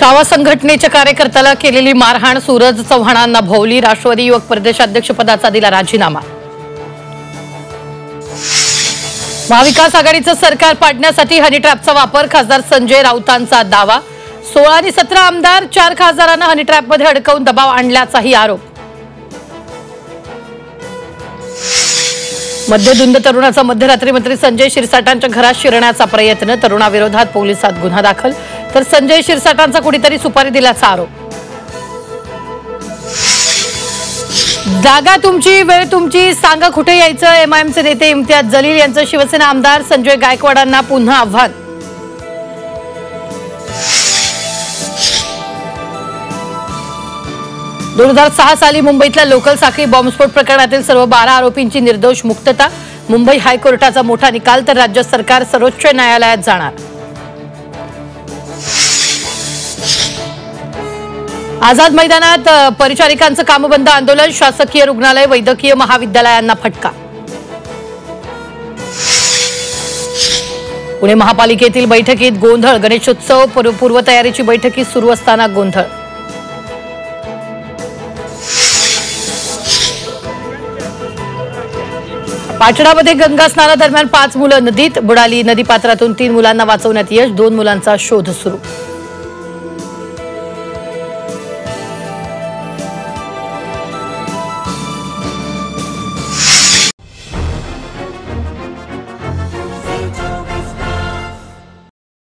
छावा संघटनेच्या कार्यकर्त्याला केलेली मारहाण, सूरज चव्हाणांना भोवली, राष्ट्रवादी युवक प्रदेशाध्यक्षपदाचा दिला राजीनामा। महाविकास आघाडीचं सरकार पाडण्यासाठी हनी ट्रॅपचा वापर, खासदार संजय राऊतांचा दावा। 16 आणि 17 आमदार, 4 खासदारांना हनी ट्रॅपमध्ये अडकवून दबाव आणल्याचाही आरोप। मध्यधुंद तरुणाचा मध्यरात्री मंत्री संजय शिरसाटांच्या घरात शिरण्याचा प्रयत्न, तरुणाविरोधात पोलिसात गुन्हा दाखल, तर संजय शिरसाटांचा कुणीतरी सुपारी दिल्याचा आरोप। जागा तुमची, वेळ तुमची, सांगा कुठे यायचं। एमआयएमचे नेते इम्तियाज जलील यांचं शिवसेना आमदार संजय गायकवाडांना पुन्हा आव्हान। दोन 2006 साली मुंबईतल्या लोकल साखळी बॉम्बस्फोट प्रकरणातील सर्व 12 आरोपींची निर्दोष मुक्तता, मुंबई हायकोर्टाचा मोठा निकाल, तर राज्य सरकार सर्वोच्च न्यायालयात जाणार। आझाद मैदानात परिचारिकांचं कामबंद आंदोलन, शासकीय रुग्णालय, वैद्यकीय महाविद्यालयांना फटका। पुणे महापालिकेतील बैठकीत गोंधळ, गणेशोत्सव पूर्वतयारीची बैठकीत सुरू असताना गोंधळ। पाटणामध्ये गंगा स्नानादरम्यान 5 मुलं नदीत बुडाली, नदीपात्रातून 3 मुलांना वाचवण्यात यश, 2 मुलांचा शोध सुरू।